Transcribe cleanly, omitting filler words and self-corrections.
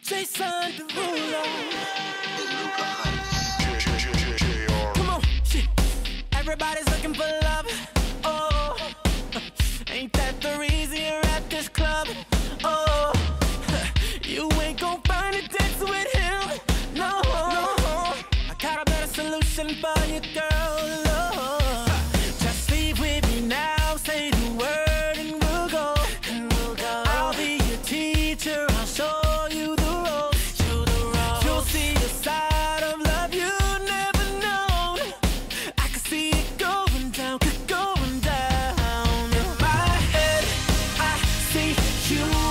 Jason Derulo. Come on, shit. Everybody's looking for love. Oh, ain't that the reason you're at this club? Oh, you ain't gon' find a dance with him. No, I got a better solution for you, girl. Oh, just leave with me now. Say the word and we'll go. I'll be your teacher. I'll show you the ropes. You'll see a side of love you've never known. I can see it going down, going down. In my head, I see you.